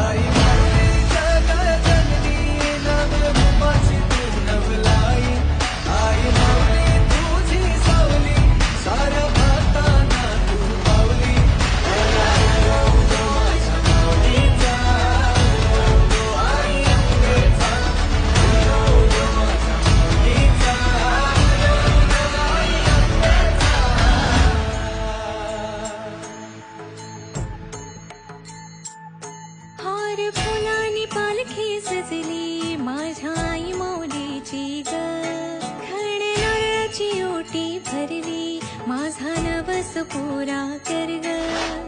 आई माऊली जगजननी नवरूपाची तू नवलाई. आई माऊली तुझी सावली साऱ्या भक्तांना तू पावली. माझ्या माऊलीचा आई अंबेचा माझ्या माऊलीचा आई अंबेचा. हार फुलांनी पालखी सजली माझ्या आई माऊलीची ग. खण नारळाची ओटी भरली माझा नवस पुरा कर ग.